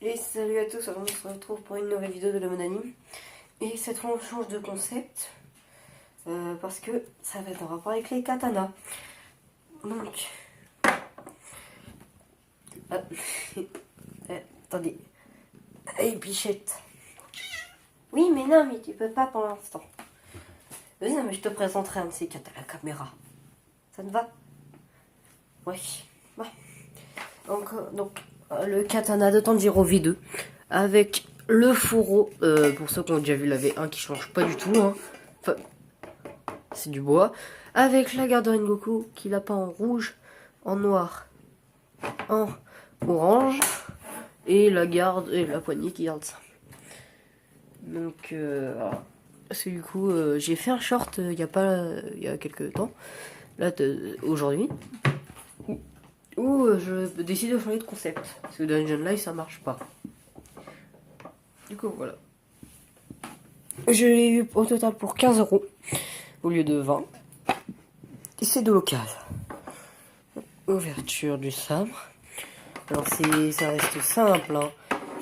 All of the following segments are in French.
Et salut à tous, alors on se retrouve pour une nouvelle vidéo de la mode anime. Et cette fois on change de concept parce que ça va être en rapport avec les katanas. Donc, ah, attendez, hey Bichette. Oui mais non mais tu peux pas pour l'instant. Vas-y non mais je te présenterai un de ces quatre à la caméra. Ça te va? Oui. Ouais. Donc le katana de Tanjiro V2 avec le fourreau, pour ceux qui ont déjà vu la V1 qui change pas du tout, hein. Enfin, c'est du bois, avec la garde de Rengoku qui l'a peint en rouge, en noir, en orange, et la garde et la poignée qui garde ça. Donc voilà. C'est du coup j'ai fait un short il y a quelques temps, là aujourd'hui, où je décide de changer de concept parce que Dungeon Life ça marche pas. Du coup voilà. Je l'ai eu au total pour 15 € au lieu de 20. Et c'est de l'occasion. Ouverture du sabre. Alors ça reste simple, hein.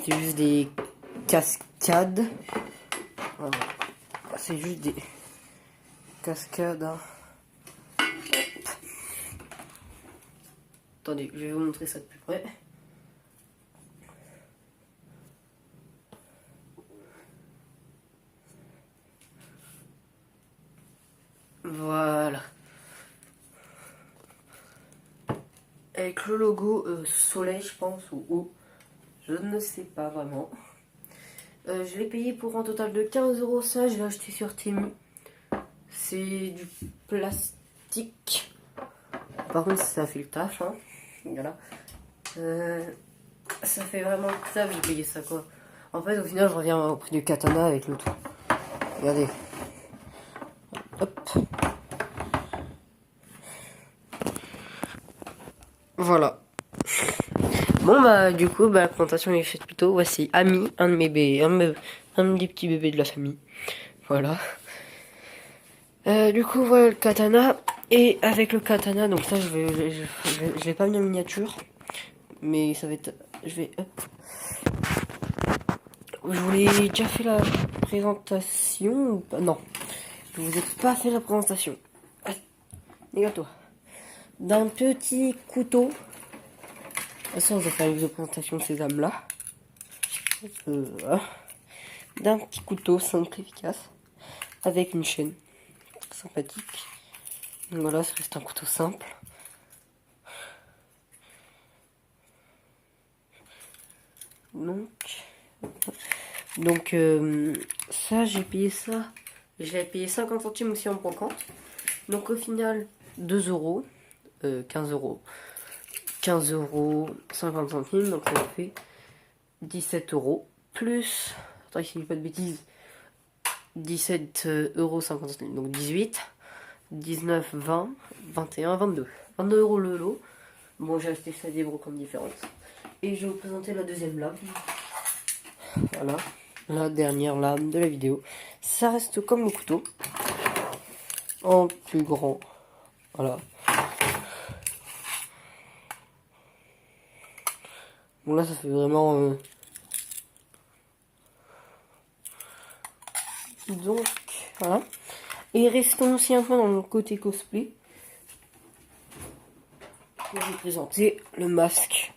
C'est juste des cascades. Voilà. C'est juste des cascades. Hein. Attendez, je vais vous montrer ça de plus près. Voilà. Avec le logo soleil, je pense, ou eau. Je ne sais pas vraiment. Je l'ai payé pour un total de 15 €. Ça, je l'ai acheté sur Temu. C'est du plastique. Par contre, ça fait le taf. Hein. Voilà. Ça fait vraiment le taf, j'ai payé ça quoi. En fait, au final, je reviens au prix du katana avec le tout. Regardez. Hop. Voilà. Bon bah du coup la présentation est faite plutôt. Voici Ami, un de mes bébés, un des petits bébés de la famille. Voilà. Du coup voilà le katana. Et avec le katana, donc ça je vais pas mis en miniature. Mais ça va être. Je vais. Hop. Je vous l'ai déjà fait la présentation ou pas? Non. Je vous ai pas fait la présentation. Regarde-toi. D'un petit couteau. Ça, on va faire une présentation de ces âmes-là. Voilà. D'un petit couteau simple et efficace. Avec une chaîne. Sympathique. Donc voilà, ça reste un couteau simple. Donc ça, j'ai payé ça. Je l'ai payé 50 centimes aussi en brocante. Donc au final, 2 €. 15 €. 15 € 50 centimes, donc ça fait 17 € plus, attends si je dis pas de bêtises, 17 € 50 centimes, donc 18, 19, 20, 21, 22. 22 € le lot. Bon, j'ai acheté ça des brocantes différentes. Et je vais vous présenter la deuxième lame. Voilà, la dernière lame de la vidéo. Ça reste comme le couteau, en plus grand. Voilà. Bon là ça fait vraiment donc voilà. Et restons aussi un peu dans le côté cosplay. Je vais vous présenter le masque.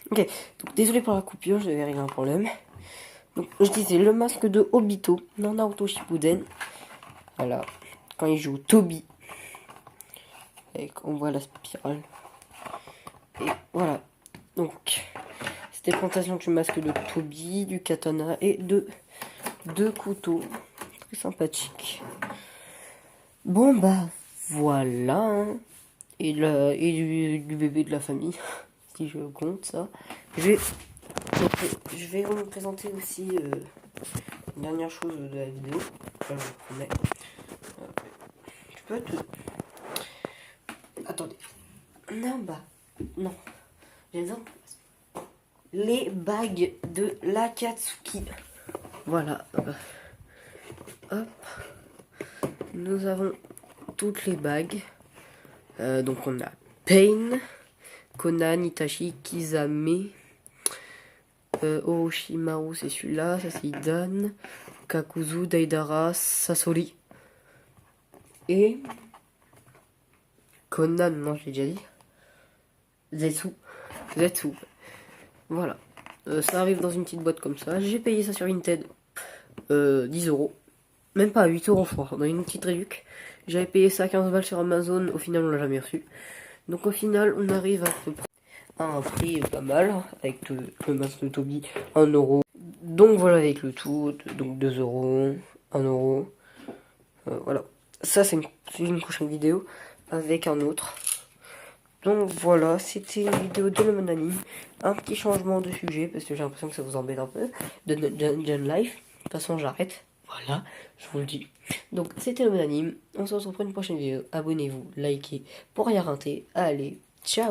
Ok, donc désolé pour la coupure, j'avais rien un problème. Donc je disais le masque de Obito dans Naruto Shippuden. Voilà, quand il joue Toby. Et on voit la spirale. Et voilà. Donc c'était la présentation du masque de Toby, du katana et de deux couteaux. Très sympathique. Bon bah voilà. Hein. Et du bébé de la famille, si je compte ça. Je vais vous présenter aussi une dernière chose de la vidéo. Là, je vous promets. Tu peux te... Attendez. Non, bah. Non. J'ai besoin les bagues de l'Akatsuki. Voilà. Hop. Nous avons toutes les bagues. Donc on a Pain, Conan, Itachi, Kisame, Orochimaru, c'est celui-là. Ça, c'est Idan. Kakuzu, Deidara, Sasori. Et... Conan, non, je l'ai déjà dit. Zetsu. Voilà. Ça arrive dans une petite boîte comme ça. J'ai payé ça sur Vinted. 10 euros. Même pas 8 euros, je crois. On a une petite réduc. J'avais payé ça 15 balles sur Amazon. Au final, on l'a jamais reçu. Donc au final, on arrive à peu près à un prix pas mal. Avec le masque de Toby, 1 euro. Donc voilà, avec le tout. Donc 2 euros, 1 euro. Voilà. Ça, c'est une prochaine vidéo avec un autre. Donc voilà, c'était une vidéo de mon anime. Un petit changement de sujet parce que j'ai l'impression que ça vous embête un peu. De Dungeon Life. De toute façon, j'arrête. Voilà, je vous le dis. Donc c'était le mon anime. On se retrouve pour une prochaine vidéo. Abonnez-vous, likez pour rien rater. Allez, ciao!